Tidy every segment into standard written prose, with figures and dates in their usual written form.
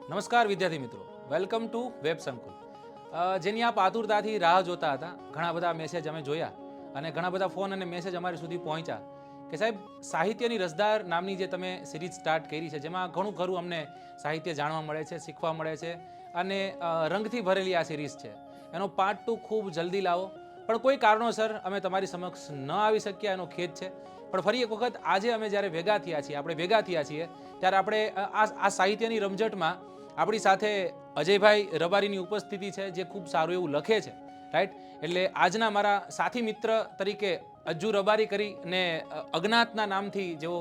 નમસ્કાર વિદ્યાર્થી મિત્રો, વેલકમ ટુ વેબ સંકુલ. જેની આપ આતુરતાથી રાહ જોતા હતા. ઘણા બધા મેસેજ અમે જોયા અને ઘણા બધા ફોન અને મેસેજ અમારી સુધી પહોંચ્યા કે સાહેબ સાહિત્યની રસદાર નામની જે તમે સિરીઝ સ્ટાર્ટ કરી છે, જેમાં ઘણું ખરું અમને સાહિત્ય જાણવા મળે છે, શીખવા મળે છે અને રંગથી ભરેલી આ સિરીઝ છે. એનો પાર્ટ 2 ખૂબ જલ્દી લાવો, પણ કોઈ કારણોસર અમે તમારી સમક્ષ ન આવી શક્યા, એનો ખેદ છે. પણ ફરી એક વખત આજે અમે જ્યારે આપણે ભેગા થયા છીએ ત્યારે આપણે આ સાહિત્યની રમઝટમાં આપણી સાથે અજયભાઈ રબારીની ઉપસ્થિતિ છે, જે ખૂબ સારું એવું લખે છે, રાઈટ. એટલે આજના મારા સાથી મિત્ર તરીકે અજ્જુ રબારી કરીને અજ્ઞાતના નામથી જેઓ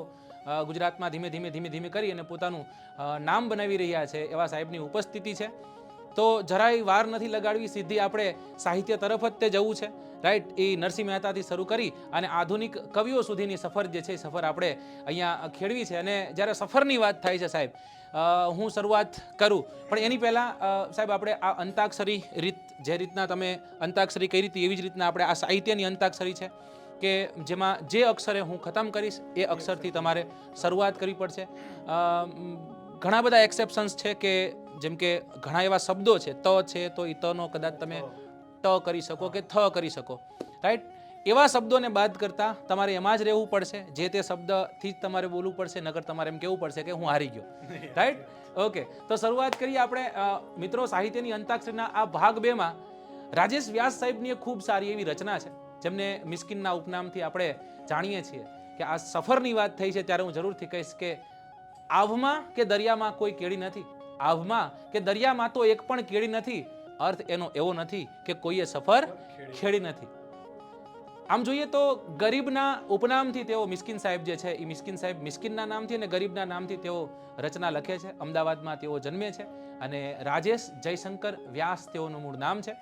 ગુજરાતમાં ધીમે ધીમે કરી અને પોતાનું નામ બનાવી રહ્યા છે, એવા સાહેબની ઉપસ્થિતિ છે. તો જરાય વાર નથી લગાડવી, સીધી આપણે સાહિત્ય તરફ જ તે જવું છે, રાઈટ. એ નરસિંહ મહેતાથી શરૂ કરી અને આધુનિક કવિઓ સુધીની સફર જે છે, સફર આપણે અહીંયા ખેડવી છે. અને જ્યારે સફરની વાત થાય છે સાહેબ, હું શરૂઆત કરું, પણ એની પહેલાં સાહેબ આપણે આ અંતાક્ષરી રીત, જે રીતના તમે અંતાક્ષરી કરી હતી એવી જ રીતના આપણે આ સાહિત્યની અંતાક્ષરી છે કે જેમાં જે અક્ષરે હું ખતમ કરીશ એ અક્ષરથી તમારે શરૂઆત કરવી પડશે. ઘણા બધા એક્સેપ્શન્સ છે કે જેમ કે ઘણા એવા શબ્દો છે, ત છે તો એ તનો કદાચ તમે ટ કરી શકો કે થ કરી શકો, રાઈટ. એવા શબ્દોને બાદ કરતા તમારે એમાં જ રહેવું પડશે, જે તે શબ્દથી જ તમારે બોલવું પડશે, નગર તમારે એમ કહેવું પડશે કે હું હારી ગયો, રાઈટ. ઓકે, તો શરૂઆત કરીએ આપણે મિત્રો સાહિત્યની અંતાક્ષરીના આ ભાગ 2માં. રાજેશ વ્યાસ સાહેબની એક ખૂબ સારી એવી રચના છે, જેમને મિસ્કિનના ઉપનામથી આપણે જાણીએ છીએ. કે આ સફરની વાત થઈ છે ત્યારે હું જરૂરથી કહીશ કે આવમાં કે દરિયામાં કોઈ કેડી નથી, આવમાં કે દરિયામાં તો એક પણ કેડી નથી. અર્થ એનો એવો નથી કે કોઈએ સફર ખેડી નથી. આમ જોઈએ તો ગરીબના ઉપનામથી તેઓ મિસ્કિન સાહેબ જે છે, એ મિસ્કિન સાહેબ મિસ્કિનના નામથી અને ગરીબના નામથી તેઓ રચના લખે છે. અમદાવાદમાં તેઓ જન્મે છે અને રાજેશ જયશંકર વ્યાસ તેઓનું મૂળ નામ છે.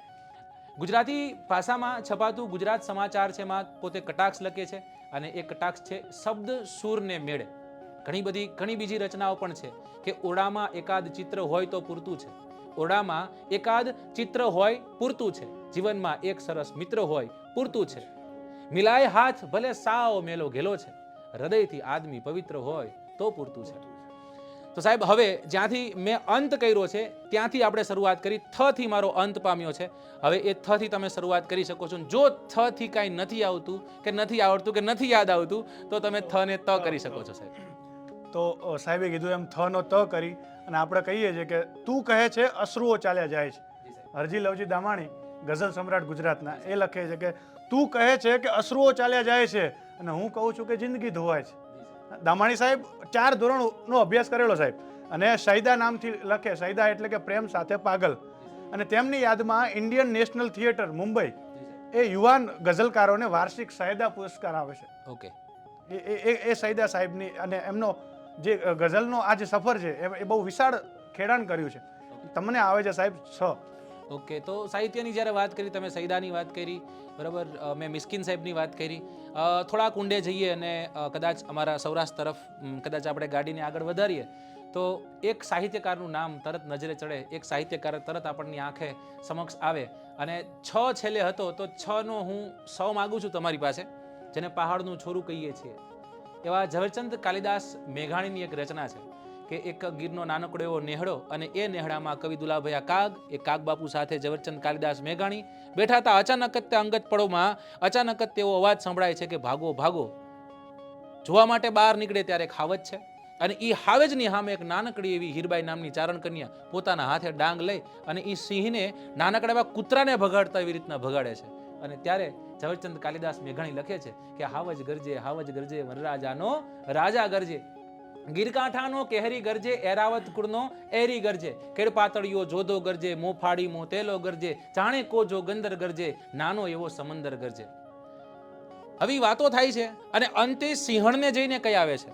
ગુજરાતી ભાષામાં છપાતું ગુજરાત સમાચાર છે માં પોતે કટાક્ષ લખે છે અને એ કટાક્ષ છે શબ્દ સૂરને મેળે. ઘણી બીજી રચનાઓ પણ છે કે ઓરડામાં એકાદ ચિત્ર હોય તો પૂરતું છે, ઓરડામાં એકાદ ચિત્ર હોય પૂરતું છે, જીવનમાં એક સરસ મિત્ર હોય પૂરતું છે, મિલાય હાથ ભલે સાવ મેલો ઘેલો છે, હૃદયથી આદમી પવિત્ર હોય તો પૂરતું છે. તો સાહેબ હવે જ્યાંથી મેં અંત કર્યો છે ત્યાંથી આપણે શરૂઆત કરી. થ થી મારો અંત પામ્યો છે, હવે એ થ થી તમે શરૂઆત કરી શકો છો. જો થ થી કાંઈ નથી આવતું કે નથી આવડતું કે નથી યાદ આવતું તો તમે થ ને ત કરી શકો છો સાહેબ. તો સાહેબે કીધું એમ થ નો ત કરી અને આપણે કહીએ છીએ કે તું કહે છે અશ્રુઓ ચાલ્યા જાય છે. હરજી લવજી દામાણી ગઝલ સમ્રાટ ગુજરાતના એ લખે છે કે તું કહે છે કે અશ્રુઓ ચાલ્યા જાય છે અને હું કહું છું કે જિંદગી ધોવાય છે. દામાણી સાહેબ 4 ધોરણનો અભ્યાસ કરેલો સાહેબ, અને સૈદા નામથી લખે. સૈદા એટલે કે પ્રેમ સાથે પાગલ. અને તેમની યાદમાં ઇન્ડિયન નેશનલ થિયેટર મુંબઈ એ યુવાન ગઝલકારોને વાર્ષિક સૈદા પુરસ્કાર આવે છે. ઓકે, એ સૈદા સાહેબની અને એમનો જે ગઝલનો આ જે સફર છે એ બહુ વિશાળ ખેડાણ કર્યું છે. તમને આવે છે સાહેબ 6. ઓકે, તો સાહિત્યની જ્યારે વાત કરી, તમે સૈદાની વાત કરી, બરાબર, મેં મિસ્કિન સાહેબની વાત કરી. થોડાક ઊંડે જઈએ અને કદાચ અમારા સૌરાષ્ટ્ર તરફ કદાચ આપણે ગાડીને આગળ વધારીએ તો એક સાહિત્યકારનું નામ તરત નજરે ચડે, એક સાહિત્યકાર તરત આપણની આંખે સમક્ષ આવે અને 6 છેલ્લે હતો તો 6 નો હું 100 માગું છું તમારી પાસે, જેને પહાડનું છોરું કહીએ છીએ. એવા ઝવેરચંદ કાલિદાસ મેઘાણીની એક રચના છે કે એક ગીરનો નાનકડો એવો નેહડો અને એ નેહડામાં કવિ દુલાભયા કાગ, એ કાગ બાપુ સાથે ઝવેરચંદ કાલિદાસ મેઘાણી બેઠા હતા. અચાનક જ તે અંગત પડોમાં અચાનક જ તેવો અવાજ સંભળાય છે કે ભાગો ભાગો. જોવા માટે બહાર નીકળે ત્યારે એક હાવજ છે અને એ હાવજની સામે એક નાનકડી એવી હીરબાઈ નામની ચારણ કન્યા પોતાના હાથે ડાંગ લઈ અને એ સિંહને નાનકડા એવા કૂતરાને ભગાડતા એવી રીતના ભગાડે છે. અને ત્યારે ઝવેરચંદ કાલિદાસ મેઘાણી લખે છે કે હાવજ ગરજે વનરાજાનો રાજા ગરજે, ગીરકાંઠાનો કેહરી ગરજે, એરાવત કુળનો એરી ગરજે, કેડપાતળિયો જોધો ગરજે, મોફાડી મો તેલો ગરજે, જાણે કો જો ગંદર ગરજે, નાનો એવો સમંદર ગરજે. આવી વાતો થાય છે અને અંતે સિંહણને જઈને કઈ આવે છે,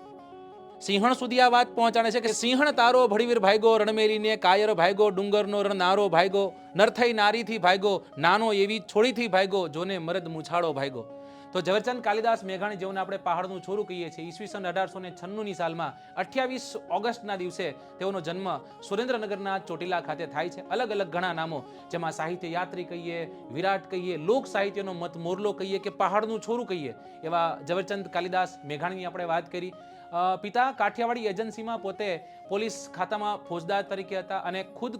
સિંહણ સુધી આ વાત પહોંચાડે છે કે સિંહણ તારો ભડીવીર ભાઈગો, રણમેરીને કાયર ભાઈગો, ડુંગરનો રણનારો ભાઈગો, નરથઈ નારીથી ભાઈગો, નાનો એવી છોડીથી ભાઈગો, જોને મરદ મુછાળો ભાઈગો. તો ઝવેરચંદ કાલિદાસ મેઘાણી જેઓને આપણે પહાડનું છોરું કહીએ છીએ, ઈસવીસન 1896ની સાલમાં 28 ઓગસ્ટના દિવસે તેઓનો જન્મ સુરેન્દ્રનગરના ચોટીલા ખાતે થાય છે. અલગ અલગ ઘણા નામો, જેમાં સાહિત્ય યાત્રી કહીએ, વિરાટ કહીએ, લોક સાહિત્યનો મત મોરલો કહીએ કે પહાડનું છોરું કહીએ, એવા ઝવેરચંદ કાલિદાસ મેઘાણીની આપણે વાત કરી. પિતા કાઠિયાવાડી એજન્સીમાં પોતે પોલીસ ખાતામાં ફોજદાર તરીકે હતા અને ખુદ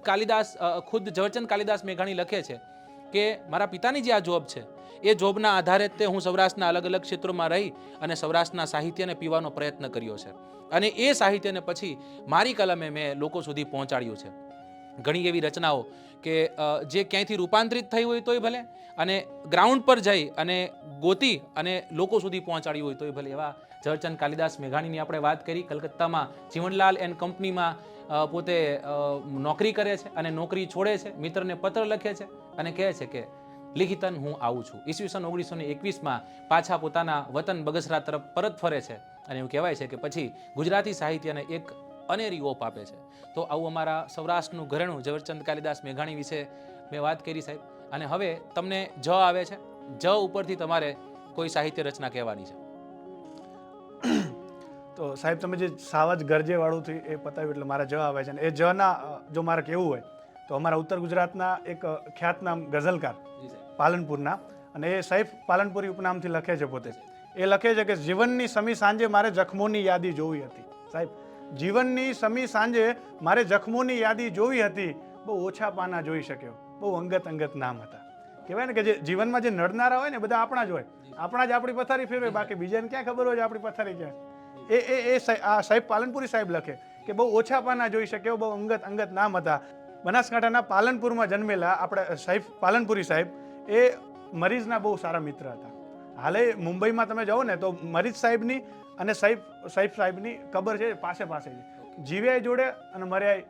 ઝવેરચંદ કાલિદાસ મેઘાણી લખે છે કે મારા પિતાની જે આ જોબ છે એ જોબના આધારે જ તે હું સૌરાષ્ટ્રના અલગ અલગ ક્ષેત્રોમાં રહી અને સૌરાષ્ટ્રના સાહિત્યને પીવાનો પ્રયત્ન કર્યો છે અને એ સાહિત્યને પછી મારી કલમે મેં લોકો સુધી પહોંચાડ્યું છે. ઘણી એવી રચનાઓ કે જે ક્યાંયથી રૂપાંતરિત થઈ હોય તોય ભલે અને ગ્રાઉન્ડ પર જઈ અને ગોતી અને લોકો સુધી પહોંચાડી હોય તોય ભલે, એવા ઝવેરચંદ કાલિદાસ મેઘાણીની આપણે વાત કરી. કલકત્તામાં જીવનલાલ એન્ડ કંપનીમાં પોતે નોકરી કરે છે અને નોકરી છોડે છે, મિત્રને પત્ર લખે છે અને કહે છે કે લિખિતન હું આવું છું. ઈસવીસન 1921માં પાછા પોતાના વતન બગસરા તરફ પરત ફરે છે અને એવું કહેવાય છે કે પછી ગુજરાતી સાહિત્યને એક અનેરી ઓપ આપે છે. તો આવું અમારા સૌરાષ્ટ્રનું ઘરેણું ઝવેરચંદ કાલિદાસ મેઘાણી વિશે મેં વાત કરી સાહેબ. અને હવે તમને જ આવે છે, જ ઉપરથી તમારે કોઈ સાહિત્ય રચના કહેવાની છે. તો સાહેબ તમે જે સાવજ ગરજેવાળું થી એ પતાવ્યું એટલે મારા જ આવે છે ને એ જના જો મારે કહેવું હોય તો અમારા ઉત્તર ગુજરાતના એક ખ્યાતનામ ગઝલકાર પાલનપુરના, અને એ સાહેબ પાલનપુરી ઉપનામથી લખે છે પોતે. એ લખે છે કે જીવનની સમી સાંજે મારે જખમોની યાદી જોવી હતી. સાહેબ, જીવનની સમી સાંજે મારે જખમોની યાદી જોવી હતી, બહુ ઓછા પાના જોઈ શક્યો, બહુ અંગત નામ હતા. કહેવાય ને કે જે જીવનમાં જે નડનારા હોય ને બધા આપણા જ હોય, આપણા જ આપણી પથારી ફેરવે, બાકી બીજાને ક્યાં ખબર હોય આપણી પથારી ક્યાં. આ સાહેબ પાલનપુરી સાહેબ લખે કે બહુ ઓછા પાના જોઈ શક્યો, બહુ અંગત નામ હતા. બનાસકાંઠાના પાલનપુરમાં જન્મેલા આપણે સાહેબ પાલનપુરી સાહેબ એ મરીઝના બહુ સારા મિત્ર હતા. હાલે મુંબઈમાં તમે જાઓ ને તો મરીઝ સાહેબની અને સાહેબની કબર છે પાસે છે, જીવ્યાય જોડે અને મર્યાય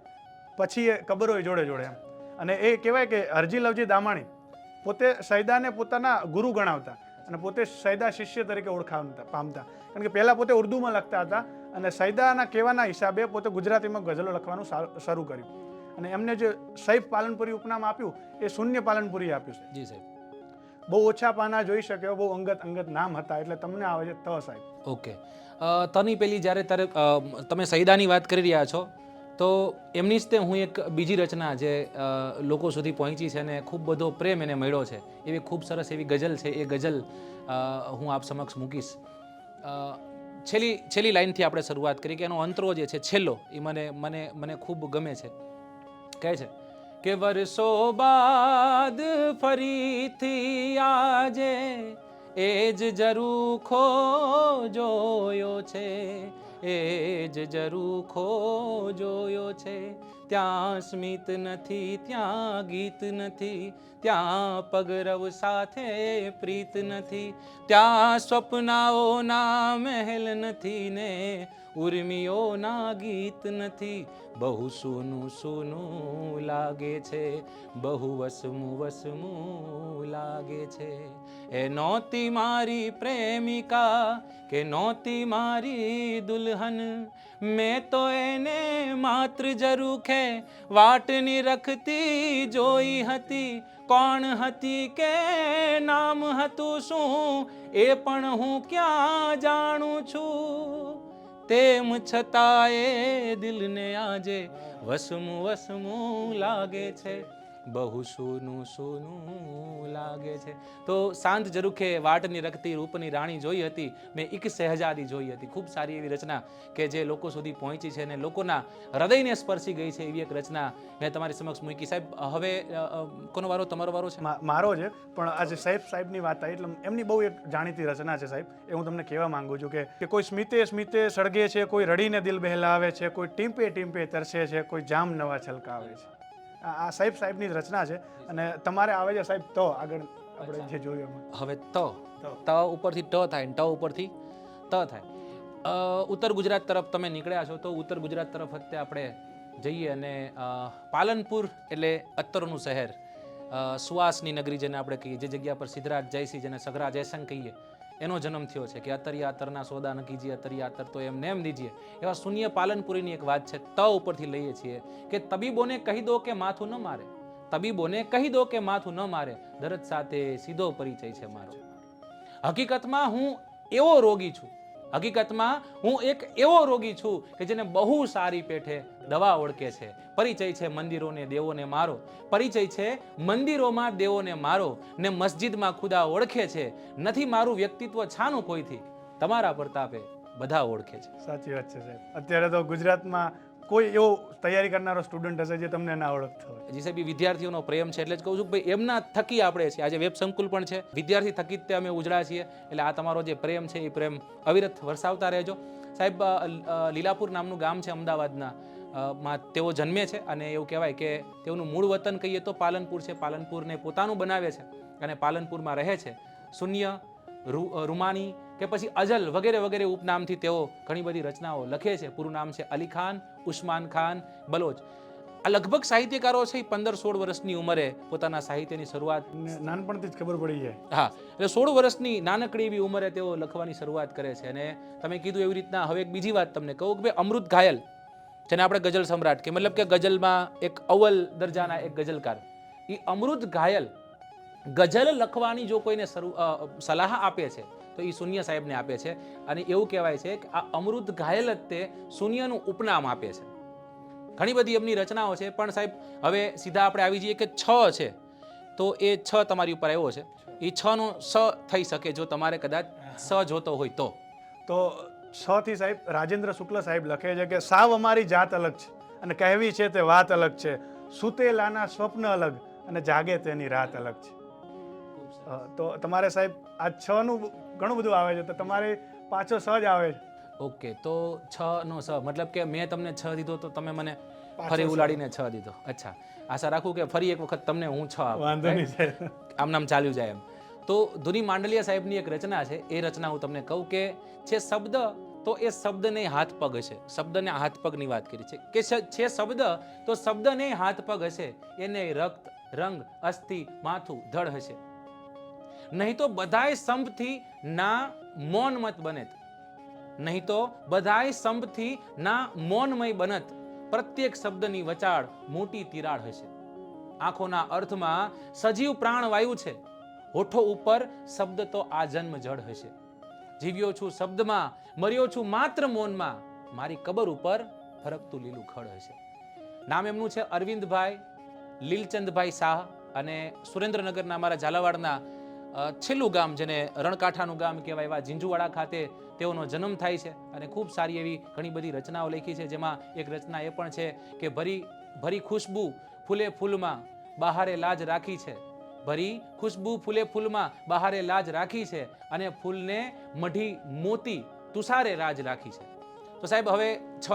પછી એ કબરો જોડે એમ. અને એ કહેવાય કે હરજી લવજી દામાણી પોતે સૈદાને પોતાના ગુરુ ગણાવતા અને પોતે સૈદા શિષ્ય તરીકે પામતા, કારણ કે પહેલાં પોતે ઉર્દુમાં લખતા હતા અને સૈદાના કહેવાના હિસાબે પોતે ગુજરાતીમાં ગઝલો લખવાનું શરૂ કર્યું. અને એમને જે સૈફ પાલનપુરી ઉપનામ આપ્યું એ શૂન્ય પાલનપુરી આપ્યું છે. જી સાહેબ. બહુ ઓછા પાના જોઈ શક્યો, બહુ અંગત નામ હતા, એટલે તમને આવે છે ત સાહેબ. ઓકે. તની પેલી જ્યારે તમે સૈદાની વાત કરી રહ્યા છો તો એમની જ તે હું એક બીજી રચના જે લોકો સુધી પહોંચી છે અને ખૂબ બધો પ્રેમ એને મળ્યો છે એવી ખૂબ સરસ એવી ગઝલ છે. એ ગઝલ હું આપ સમક્ષ મૂકીશ. છેલ્લી લાઈનથી આપણે શરૂઆત કરી કે એનો અંતરો જે છે છેલ્લો એ મને ખૂબ ગમે છે. કહે છે કે વર્ષો બાદ ફરીથી આજે એ જ ઝરૂખો જોયો છે, એ જ ઝરૂખો જોયો છે. ત્યાં સ્મિત નથી, ત્યાં ગીત નથી, ત્યાં પગરવ સાથે પ્રીત નથી, ત્યાં સ્વપ્નાઓના મહેલ નથી ને ઉર્મિઓના ગીત નથી. બહુ સૂનું લાગે છે, બહુ વસમું લાગે છે. એ નહોતી મારી પ્રેમિકા કે નહોતી મારી દુલ્હન, મેં તો એને માત્ર ઝરૂખે વાટની રખતી જોઈ હતી. કોણ હતી કે નામ હતું શું એ પણ હું ક્યાં જાણું છું. તેમ છતાં એ દિલને આજે વસમું લાગે છે, બહુ સૂનું લાગે છે. તો શાંત ઝરૂખે વાટની રખતી રૂપની રાણી જોઈ હતી, મેં એક શહેજાદી જોઈ હતી. ખૂબ સારી એવી રચના કે જે લોકો સુધી પહોંચી છે અને લોકોના હૃદયને સ્પર્શી ગઈ છે એવી એક રચના મેં તમારી સમક્ષ મૂકી. સાહેબ, હવે કોનો વારો? તમારો વારો છે? મારો છે, પણ આજે સાહેબની વાત આવી એટલે એમની બહુ એક જાણીતી રચના છે સાહેબ, એ હું તમને કહેવા માંગુ છું કે કોઈ સ્મિતે સળગે છે, કોઈ રડીને દિલ બહેલાવે છે, કોઈ ટીમ્પે તરસે છે, કોઈ જામ નવા છલકાવે છે. આ સાહેબની રચના છે અને તમારે આવે છે સાહેબ તો આગળ આપણે જે જોયું એમાં. હવે ત ઉપરથી ટ થાય, ટ ઉપરથી ત થાય. ઉત્તર ગુજરાત તરફ તમે નીકળ્યા છો તો ઉત્તર ગુજરાત તરફ અત્યારે આપણે જઈએ અને પાલનપુર એટલે અત્તરનું શહેર, સુવાસની નગરી જેને આપણે કહીએ, જે જગ્યા પર સિદ્ધરાજ જયસિંહ જેને સગરા જયસંગ કહીએ એનો જન્મ થયો છે કે અત્તરિયા અત્તરના સોદા ન કીજીએ, અત્તરિયા અત્તર તો એમ દીજીએ. એવા શૂન્ય પાલનપુરીની એક વાત છે, ત ઉપરથી લઈએ છીએ કે તબીબોને કહી દો કે માથું ન મારે, તબીબોને કહી દો કે માથું ન મારે, દર્દ સાથે સીધો પરિચય છે મારો. હકીકતમાં હું એવો રોગી છું, હકીકતમાં હું એક એવો રોગી છું કે જેને બહુ સારી પેઠે દવા ઓળખે છે. પરિચય છે મંદિરોને દેવોને મારો, પરિચય છે મંદિરોમાં દેવોને મારો, ને મસ્જિદમાં ખુદા ઓળખે છે. નથી મારું વ્યક્તિત્વ છાનું કોઈથી, તમારા પ્રતાપે બધા ઓળખે છે. સાચી વાત છે સાહેબ. અત્યારે તો ગુજરાતમાં કોઈ એવો તૈયારી કરનારો સ્ટુડન્ટ હશે જે તમને ના ઓળખતો હોય. જી સાહેબ, એ વિદ્યાર્થીઓનો પ્રેમ છે એટલે જ કહું છું કે ભાઈ એમના થકી આપણે છીએ. આજે વેબ સંકુલ પણ છે, વિદ્યાર્થી થકી જ તે અમે ઉજળા છીએ. એટલે આ તમારો જે પ્રેમ છે એ પ્રેમ અવિરત વરસાવતા રહેજો. સાહેબ, લીલાપુર નામનું ગામ છે અમદાવાદના, માં તેઓ જન્મે છે અને એવું કહેવાય કે તેઓનું મૂળ વતન કહીએ તો પાલનપુર છે. પાલનપુરને પોતાનું બનાવે છે અને પાલનપુરમાં રહે છે. શૂન્ય, રૂમાની કે પછી અજલ વગેરે વગેરે ઉપનામથી તેઓ ઘણી બધી રચનાઓ લખે છે. પૂરું નામ છે અલી ખાન ઉસ્માન ખાન બલોચ. આ લગભગ સાહિત્યકારો છે 15-16 વર્ષની ઉંમરે પોતાના સાહિત્યની શરૂઆત, ને નાનપણથી જ ખબર પડી જાય. હા, એટલે 16 વર્ષની નાનકડી એવી ઉંમરે તેઓ લખવાની શરૂઆત કરે છે. અને તમે કીધું એવી રીતના હવે એક બીજી વાત તમને કહું કે ભાઈ અમૃત ઘાયલ, જેને આપણે ગઝલ સમ્રાટ કે મતલબ કે ગઝલમાં એક અવ્વલ દરજાના એક ગઝલકાર, એ અમૃત ઘાયલ ગઝલ લખવાની જો કોઈને સલાહ આપે છે તો એ શૂન્ય સાહેબને આપે છે. અને એવું કહેવાય છે કે આ અમૃત ઘાયલ જ તે શૂન્યનું ઉપનામ આપે છે. ઘણી બધી એમની રચનાઓ છે. પણ સાહેબ હવે સીધા આપણે આવી જઈએ કે છ છે તો એ છ તમારી ઉપર આવ્યો છે, એ છ નો સ થઈ શકે જો તમારે કદાચ સ જોતો હોય તો. તો છ થી સાહેબ રાજેન્દ્ર શુક્લ સાહેબ લખે છે કે સાવ અમારી જાત અલગ છે અને કહેવી છે તે વાત અલગ છે, સુતેલાના સ્વપ્ન અલગ અને જાગે તેની રાત અલગ છે. તો તમારે સાહેબ આ છ નું ઘણું બધું આવે છે, તો તમારે પાછો સ જ આવે છે. ઓકે, તો છ નો સ મતલબ કે મેં તમને છ દીધો તો તમે મને ફરી ઉલાડીને છ દીધો. અચ્છા, આશા રાખું કે ફરી એક વખત તમને હું છ આપું. વાંધો નહીં સાહેબ, આમ નામ ચાલ્યું જાય એમ. તો ધુની માંડલિયા સાહેબની એક રચના છે, એ રચના હું તમને કહું કે છે શબ્દ તો એ શબ્દને હાથ પગ હશે. શબ્દને હાથ પગની વાત કરી છે કે છે શબ્દ તો શબ્દને હાથ પગ હશે, એને રક્ત રંગ અસ્થિ માથું ધડ હશે. નહીં તો બધાય સંભથી ના મૌનમત બનેત, નહીં તો બધાય સંભથી ના મૌનમય બનત, પ્રત્યેક શબ્દની વચાળ મોટી તિરાડ હશે. આંખોના અર્થમાં સજીવ પ્રાણ વાયુ છે, હોઠો ઉપર શબ્દ તો આ જન્મ જડ હશે. જીવ્યો છું શબ્દમાં, મર્યો છું માત્ર મૌનમાં, મારી કબર ઉપર ફરકતું લીલું ખડ હશે. નામ એમનું છે અરવિંદભાઈ લીલચંદભાઈ શાહ અને સુરેન્દ્રનગરના અમારા ઝાલાવાડના છેલ્લું ગામ, જેને રણકાંઠાનું ગામ કહેવાય, એવા ઝીંઝુવાડા ખાતે તેઓનો જન્મ થાય છે. અને ખૂબ સારી એવી ઘણી બધી રચનાઓ લખી છે, જેમાં એક રચના એ પણ છે કે ભરી ભરી ખુશ્બુ ફૂલે ફૂલમાં બહારે લાજ રાખી છે, ભરી ખુશ્બુ ફૂલે ફૂલમાં બહારે લાજ રાખી છે, અને ફૂલને મઢી મોતી તુષારે રાજ રાખી છે. તો સાહેબ હવે છ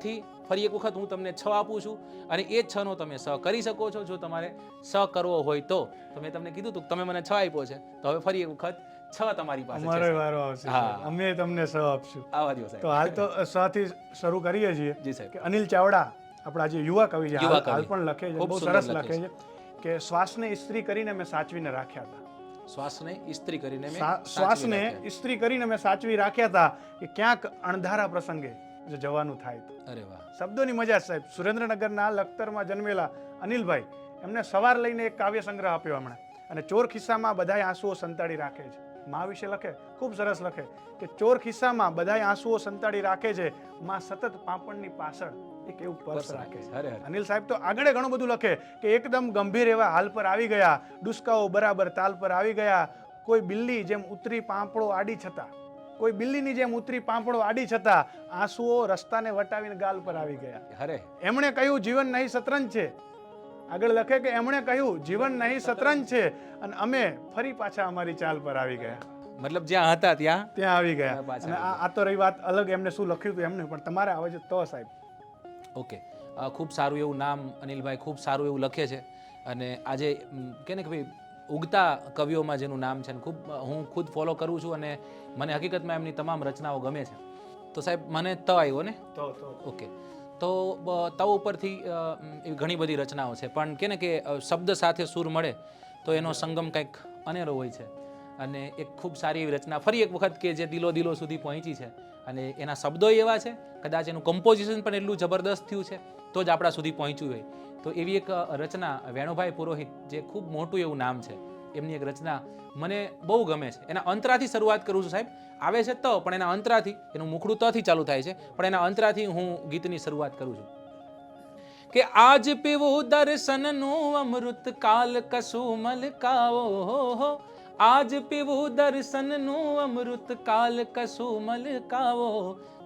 થી ફરી એક વખત હું તમને છ આપું છું અને એ છ નો તમે સ કરી શકો છો જો તમારે સ કરવો હોય તો. મેં તમને કીધું હતું તમે મને છ આપ્યો છે, તો હવે ફરી એક વખત છ તમારી પાસે અમારો છે. વારો આવશે. હા. અમે તમને સ આપશું. આવા દો સાહેબ. તો હાલ તો સ થી શરૂ કરીએ છીએ. જી સાહેબ. કે અનિલ ચાવડા આપણા જે યુવા કવિ છે, યુવા કવિ. હાલ પણ લખે છે, ખૂબ બહુ સુંદર સરસ લખે લખે છે કે શ્વાસને ઇસ્ત્રી કરીને મેં સાચવીને રાખ્યા હતા. શ્વાસને ઇસ્ત્રી કરીને મેં શ્વાસને સાચવી રાખ્યા. ઇસ્ત્રી કરીને મેં સાચવી રાખ્યા હતા કે ક્યાંક અણધારા પ્રસંગે જો જવાનું થાય તો. અરે વાહ. શબ્દોની મજા સાહેબ. સુરેન્દ્રનગરના લખતરમાં જન્મેલા અનિલભાઈ, એમને સવાર લઈને એક કાવ્ય સંગ્રહ આપ્યો હમણાં, અને ચોર ખિસ્સામાં બધાય આંસુઓ સંતાડી રાખે છે. મા વિશે લખે, ખૂબ સરસ લખે કે ચોર ખિસ્સામાં બધાય આંસુઓ સંતાડી રાખે છે, માં સતત પાપણની પાછળ એક એવું પર્સ રાખે છે. અરે અરે. અનિલ સાહેબ તો આગળ ઘણું બધું લખે કે એકદમ ગંભીર એવા હાલ પર આવી ગયા, ડુસકાઓ બરાબર તાલ પર આવી ગયા, કોઈ બિલ્લી જેમ ઉતરી પાંપડો આડી છતાં, કોઈ બિલ્લીની જેમ ઉતરી પાંપડો આડી છતાં આંસુઓ રસ્તાને વટાવીને ગાલ પર આવી ગયા. અરે એમણે કહ્યું જીવન નહીં શતરંજ છે. આગળ લખે કે એમણે કહ્યું જીવન નહીં શતરંજ છે, અને અમે ફરી પાછા અમારી ચાલ પર આવી ગયા. મતલબ જ્યાં હતા ત્યાં ત્યાં આવી ગયા. પાછા અને આવી આ તો રહી વાત અલગ, એમને શું લખ્યું હતું એમને, પણ તમારે આવે છે તો સાહેબ. ઓકે. ખૂબ સારું એવું નામ અનિલભાઈ, ખૂબ સારું એવું લખે છે. અને આજે કે ને કે ભાઈ ઉગતા કવિઓમાં જેનું નામ છે, ને ખૂબ હું ખુદ ફોલો કરું છું અને મને હકીકતમાં એમની તમામ રચનાઓ ગમે છે. તો સાહેબ મને ત આવ્યો ને? ઓકે. તો ત ઉપરથી એવી ઘણી બધી રચનાઓ છે, પણ કે ને કે શબ્દ સાથે સૂર મળે તો એનો સંગમ કંઈક અનેરો હોય છે. અને એક ખૂબ સારી એવી રચના ફરી એક વખત કે જે દિલો દિલો સુધી પહોંચી છે, અને એના શબ્દો એવા છે, કદાચ એનું કમ્પોઝિશન પણ એટલું જબરદસ્ત થયું છે તો જ આપણા સુધી પહોંચ્યું હોય. તો એવી એક રચના વેણુભાઈ પુરોહિત, જે ખૂબ મોટું એવું નામ છે, એમની એક રચના મને બહુ ગમે છે. એના અંતરાથી શરૂઆત કરું છું સાહેબ. આવે છે ત, પણ એના અંતરાથી, એનું મુખડું તથી ચાલુ થાય છે, પણ એના અંતરાથી હું ગીતની શરૂઆત કરું છું કે આજ પીવું દર્શનનું અમૃત, કાલ કશું મલકાવો, આજ પીવું દર્શનનું અમૃત કાલ કશું મલકાવો,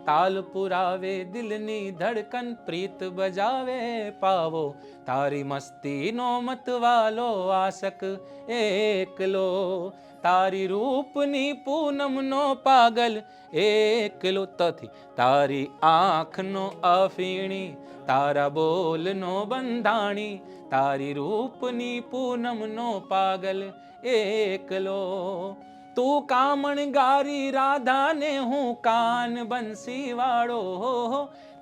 તાલ પુરાવે દિલની ધડકન પ્રીત બજાવે પાવો, તારી મસ્તીનો મતવાલો આશક એકલો, તારી રૂપની પૂનમનો પાગલ એકલો, તથી તારી આંખનો અફીણી, તારા બોલનો બંધાણી, તારી રૂપની પૂનમનો પાગલ એકલો. તું કામણ ગારી રાધા ને હું કાન બંસી વાળો,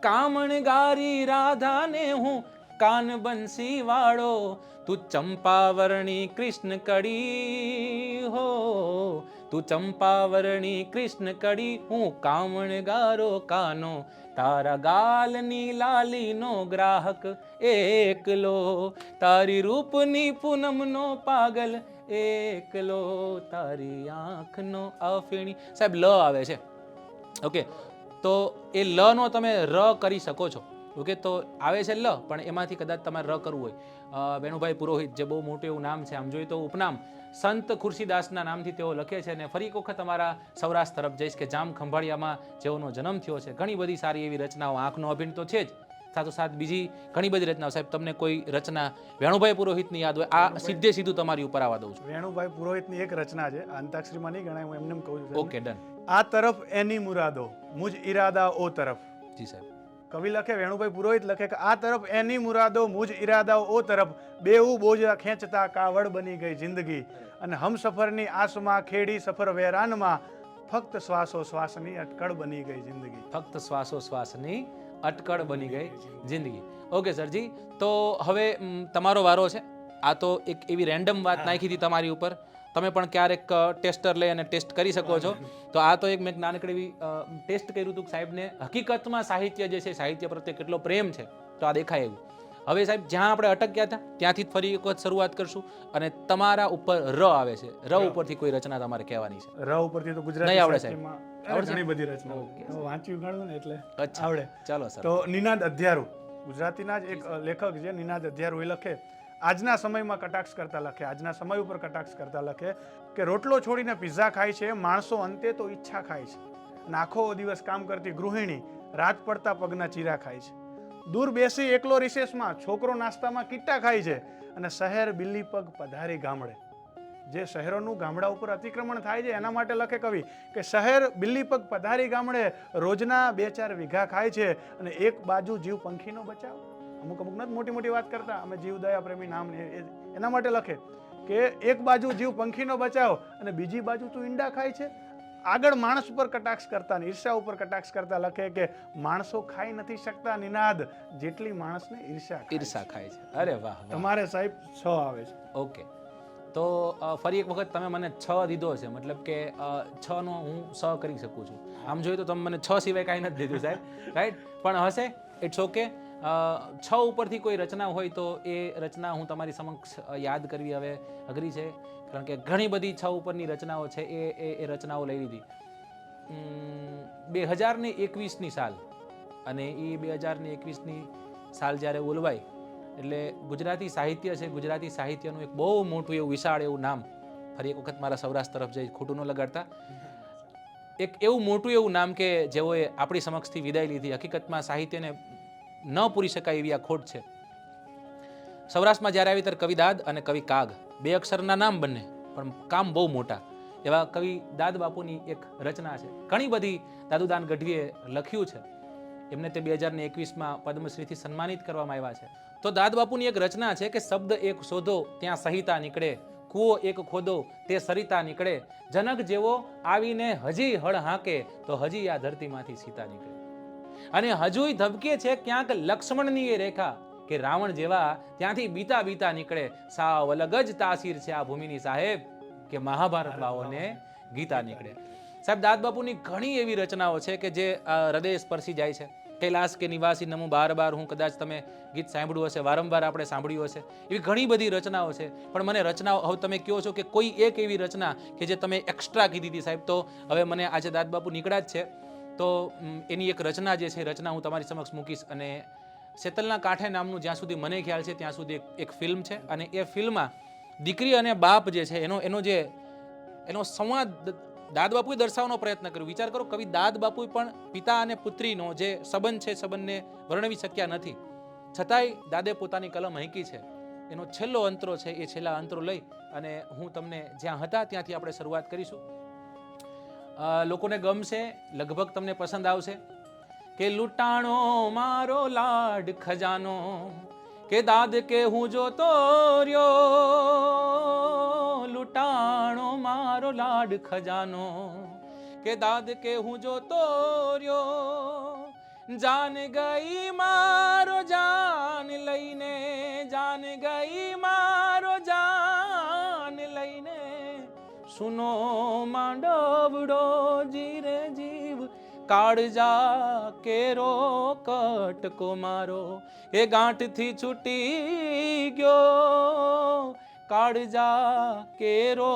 કામણ ગારી રાધા ને હું કાન બંસી વાળો, તું ચંપાવરણી કૃષ્ણ કડી હો, તું ચંપાવરણી કૃષ્ણ કડી, હું કામણ ગારો કાનો, તારા ગાલની લાલીનો ગ્રાહક એકલો, તારી રૂપની પૂનમનો પાગલ એકલો, તારી આંખનો અફીણી. સાહેબ લ આવે છે, ઓકે, તો એ લ નો તમે ર કરી શકો છો, ઓકે. તો આવે છે લ, પણ એમાંથી કદાચ તમારે ર કરવું હોય. વેણુભાઈ પુરોહિત, જે બહુ મોટું એવું નામ છે, આમ જોઈએ તો ઉપનામ સંત ખુરશીદાસના નામથી તેઓ લખે છે. અને ફરી એક વખત અમારા સૌરાષ્ટ્ર તરફ જઈશ કે જામ ખંભાળિયામાં જેઓનો જન્મ થયો છે. ઘણી બધી સારી એવી રચનાઓ, આંખનો અભિન તો છે જ, સાથોસાથ બીજી ઘણી બધી રચનાઓ. સાહેબ તમને કોઈ રચના વેણુભાઈ પુરોહિતની યાદ હોય? આ સીધે સીધું તમારી ઉપર આવવા દઉં છું. વેણુભાઈ પુરોહિતની એક રચના છે, અંતાક્ષરીમાં નહીં ગણાય, હું એમને એમ કહું છું. Okay, done. આ તરફ એની મુરાદો, મુજ ઈરાદા ઓ તરફ. જી સાહેબ. કવિ લખે, વેણુભાઈ પુરોહિત લખે કે આ તરફ એની મુરાદો, મુજ ઈરાદાઓ ઓ તરફ, બેઉ બોજા ખેંચતા કાવડ બની ગઈ જિંદગી, અને હમસફરની આસમાં ખેડી સફર વેરાનમાં, ફક્ત શ્વાસો શ્વાસની અટકળ બની ગઈ જિંદગી. ફક્ત શ્વાસો શ્વાસની અટકળ બની ગઈ જિંદગી. ઓકે સરજી, તો હવે તમારો વારો છે. આ તો એક એવી રેન્ડમ વાત નાખી હતી તમારી ઉપર, તમે પણ ક્યારેક ટેસ્ટર લઈ અને ટેસ્ટ કરી શકો છો. તો આ તો એક મેં નાનકડી એવી ટેસ્ટ કર્યું હતું સાહેબને હકીકતમાં સાહિત્ય જે છે, સાહિત્ય પ્રત્યે કેટલો પ્રેમ છે, તો આ દેખાય એવું. હવે સાહેબ જ્યાં આપણે અટક્યા હતા ત્યાંથી ફરી એક વખત શરૂઆત કરશું. અને તમારા ઉપર ર આવે છે, ર ઉપરથી કોઈ રચના તમારે કહેવાની છે. ર ઉપરથી તો ગુજરાતી નહીં આવડે સાહેબ? સાહિત્યમાં ઘણી બધી રચનાઓ વાંચ્યું ઘણું ને એટલે આવડે. ચાલો સર. તો નિનાદ અધ્યારુ, ગુજરાતીના જ એક લેખક છે નિનાદ અધ્યારુ, એ લખે, આજના સમયમાં કટાક્ષ કરતા લખે, આજના સમય ઉપર કટાક્ષ કરતા લખે કે રોટલો છોડીને પિઝા ખાય છે માણસો, અંતે તો ઈચ્છા ખાય છે. અને આખો દિવસ કામ કરતી ગૃહિણી રાત પડતા પગના ચીરા ખાય છે. દૂર બેસી એકલો રિસેસમાં છોકરો નાસ્તામાં કીટા ખાય છે. અને શહેર બિલ્લી પગ પધારી ગામડે. જે શહેરોનું ગામડા ઉપર અતિક્રમણ થાય છે એના માટે લખે કવિ કે શહેર બિલ્લી પગ પધારી ગામડે, રોજના 2-4 વીઘા ખાય છે, અને એક બાજુ જીવ પંખીનો બચાવ. અમુક નથી મોટી મોટી વાત કરતા, અમે જીવ દયા પ્રેમી નામ એના માટે લખે કે એક બાજુ જીવ પંખીનો બચાવ અને બીજી બાજુ તું ઈંડા ખાય છે. આગળ માણસ ઉપર કટાક્ષ કરતા, ઈર્ષા ઉપર કટાક્ષ કરતા લખે કે માણસો ખાઈ નથી શકતા નિનાદ જેટલી માણસને ઈર્ષા ખાય છે. અરે વાહ. તમારે સાહેબ 6 આવે છે. ઓકે, તો ફરી એક વખત તમે મને 6 દીધો છે, મતલબ કે 6 નો હું સ કરી શકું છું. આમ જોઈએ તો તમે મને 6 સિવાય કાંઈ નથી દીધું સાહેબ, રાઈટ? પણ હશે, ઇટ્સ ઓકે. 6 ઉપરથી કોઈ રચના હોય તો એ રચના હું તમારી સમક્ષ યાદ કરવી હવે અઘરી છે, કારણ કે ઘણી બધી 6 ઉપરની રચનાઓ છે. એ રચનાઓ લઈ લીધી 2021ની સાલ, અને એ 2021ની સાલ જ્યારે ઓલવાય એટલે ગુજરાતી સાહિત્ય છે, ગુજરાતી સાહિત્યનું એક બહુ મોટું એવું વિશાળ એવું નામ, ફરી એક વખત મારા સૌરાષ્ટ્ર તરફ જઈ ખોટું ન લગાડતા, એક એવું મોટું એવું નામ કે જેઓએ આપણી સમક્ષથી વિદાય લીધી. હકીકતમાં સાહિત્યને ન પૂરી શકાય એવી આ ખોટ છે. સૌરાષ્ટ્રમાં જ્યારે આવી ત્યારે કવિ દાદ અને કવિ કાગ, 2 અક્ષરના નામ બંને, પણ કામ બહુ મોટા એવા કવિ દાદ બાપુની એક રચના છે. ઘણી બધી દાદુદાન ગઢવીએ લખ્યું છે. એમને તે 2021માં પદ્મશ્રીથી સન્માનિત કરવામાં આવ્યા છે. તો દાદ બાપુની એક રચના છે કે શબ્દ એક શોધો ત્યાં સહિતા નીકળે, કૂવો એક ખોદો તે સરિતા નીકળે, જનક જેવો આવીને હજી હળ હાંકે તો હજી આ ધરતીમાંથી સીતા નીકળે. અને હજુય ધબકે છે ક્યાંક લક્ષ્મણની એ રેખા કે રાવણ જેવા ત્યાંથી બીતા બીતા નીકળે. સાવ અલગ જ તાસીર છે આ ભૂમિની સાહેબ કે મહાભારત વાઓને ગીતા નીકળે. સાહેબ દાદ બાપુની ઘણી એવી રચનાઓ છે કે જે હૃદય સ્પર્શી જાય છે. કૈલાસ કે નિવાસી નમું બાર બાર, હું કદાચ તમે ગીત સાંભળ્યું હશે, વારંવાર આપણે સાંભળ્યું હશે. એવી ઘણી બધી રચનાઓ છે. પણ મને રચનાઓ હવે તમે કહો છો કે કોઈ એક એવી રચના કે જે તમે એક્સ્ટ્રા કીધી હતી સાહેબ, તો હવે મને આજે દાદ બાપુ નીકળ્યા જ છે, તો એની એક રચના જે છે રચના હું તમારી સમક્ષ મૂકીશ. અને શેતલના કાંઠે નામનું જ્યાં સુધી મને ખ્યાલ છે ત્યાં સુધી એક ફિલ્મ છે, અને એ ફિલ્મમાં દીકરી અને બાપ જે છે એનો જે એનો સંવાદ દાદ બાપુએ દર્શાવવાનો પ્રયત્ન કર્યો. વિચાર કરો, કવિ દાદ બાપુએ પણ પિતા અને પુત્રીનો જે સંબંધ છે, સંબંધને વર્ણવી શક્યા નથી, છતાંય દાદે પોતાની કલમ હાંકી છે. એનો છેલ્લો અંતરો છે, એ છેલ્લા અંતરો લઈ અને હું તમને જ્યાં હતા ત્યાંથી આપણે શરૂઆત કરીશું. લોકોને ગમશે, લગભગ તમને પસંદ આવશે. કે લૂંટાણો મારો લાડ ખજાનો, કે દાદ કે હું જોતો રહ્યો, લૂંટાણો મારો લાડ ખજાનો, કે દાદ કે હું જોતો રહ્યો, જાન ગઈ મારો જાન લઈને, જાન ગઈ મારો જાન લઈને, સુનો માંડવડો જીરે જીવ, કાળજા કેરો કટકો મારો, એ ગાંઠથી છૂટી ગયો, કાળજા કેરો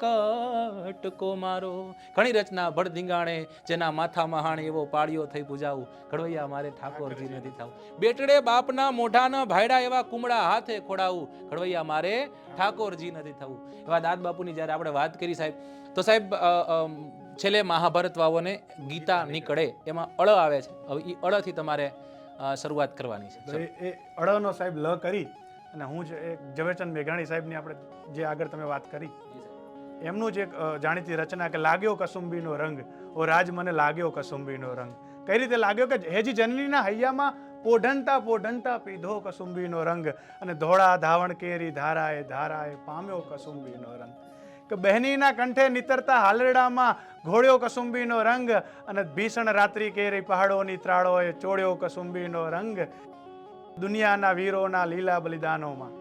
કટકો મારો. ઘણી રચના ભડધીંગાણે, જેના માથા મહાણે એવો પાળિયો થઈ પૂજાવું, ઘડવૈયા મારે ઠાકોરજી નથી થાવું, બેટડે બાપના મોઢાના ભાયડા એવા કુમળા હાથે ખોડાવું, ઘડવૈયા મારે ઠાકોરજી નથી થવું. એવા દાદ બાપુની જ્યારે આપણે વાત કરી સાહેબ, તો સાહેબ છેલ્લે મહાભારત વાવોને ગીતા નીકળે એમાં અળ આવે છે. હવે એ અળથી તમારે શરૂઆત કરવાની છે. એ અળનો સાહેબ લ કરી અને હું જ એક ઝવેરચંદ મેઘાણી સાહેબની આપણે જે આગળ તમે વાત કરી, એમનું જ એક જાણીતી રચના કે લાગ્યો કસુંબીનો રંગ, ઓ રાજ મને લાગ્યો કસુંબીનો રંગ. કઈ રીતે લાગ્યો કે હેજી જનનીના હૈયામાં પોઢંતા પોઢંતા પીધો કસુંબીનો રંગ, અને ધોળા ધાવણ કેરી ધારાએ ધારાએ પામ્યો કસુંબીનો રંગ. કે બહેનીના કંઠે નીતરતા હાલરડામાં ઘોળ્યો કસુંબીનો રંગ, અને ભીષણ રાત્રિ કેરી પહાડોની ત્રાળોએ ચોળ્યો કસુંબીનો રંગ. દુનિયાના વીરોના લીલા બલિદાનોમાં,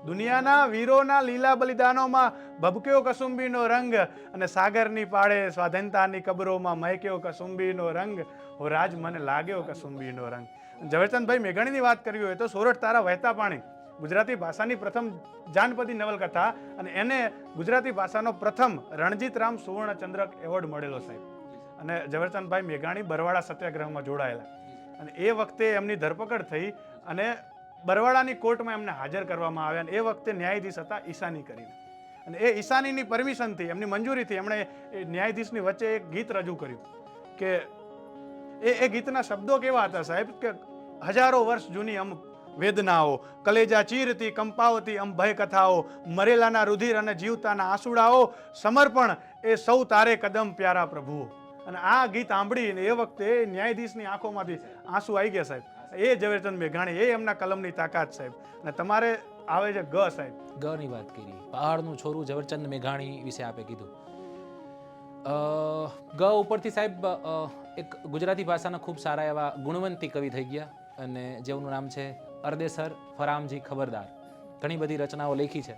દુનિયાના વીરોના લીલા બલિદાનોમાં ભબક્યો કસુંબીનો રંગ, અને સાગરની પાળે સ્વાધીનતાની કબરોમાં મહેક્યો કસુંબીનો રંગ, હો રાજ મને લાગ્યો કસુંબીનો રંગ. ઝવેરચંદભાઈ મેઘાણીની વાત કરવી હોય તો સોરઠ તારા વહેતા પાણી ગુજરાતી ભાષાની પ્રથમ જાનપદી નવલકથા, અને એને ગુજરાતી ભાષાનો પ્રથમ રણજીતરામ સુવર્ણચંદ્રક એવોર્ડ મળેલો સાહેબ. અને ઝવેરચંદભાઈ મેઘાણી બરવાડા સત્યાગ્રહમાં જોડાયેલા, અને એ વખતે એમની ધરપકડ થઈ અને બરવાડાની કોર્ટમાં એમને હાજર કરવામાં આવ્યા. અને એ વખતે ન્યાયાધીશ હતા ઈશાની કરીને, અને એ ઈશાનીની પરમિશનથી, એમની મંજૂરીથી એમણે એ ન્યાયાધીશની વચ્ચે એક ગીત રજૂ કર્યું. કે એ ગીતના શબ્દો કેવા હતા સાહેબ, કે હજારો વર્ષ જૂની અમ વેદનાઓ, કલેજા ચીરતી કંપાવતી અમ ભય કથાઓ, મરેલાના રુધિર અને જીવતાના આંસુડાઓ, સમર્પણ એ સૌ તારે કદમ પ્યારા પ્રભુઓ. અને આ ગીત સાંભળીને એ વખતે ન્યાયાધીશની આંખોમાંથી આંસુ આવી ગયા સાહેબ. એ ઝવેરચંદ મેઘાણી, એ એમના કલમની તાકાત સાહેબ. અને તમારે આવે છે ગ સાહેબ, ગ ની વાત કરી, પહાડનું છોરું ઝવેરચંદ મેઘાણી વિશે આપે કીધું. ગ ઉપરથી સાહેબ એક ગુજરાતી ભાષાના ખૂબ સારા એવા ગુણવંતી કવિ થઈ ગયા, અને જેઓનું નામ છે અરદેસર ફરામજી ખબરદાર. ઘણી બધી રચનાઓ લખી છે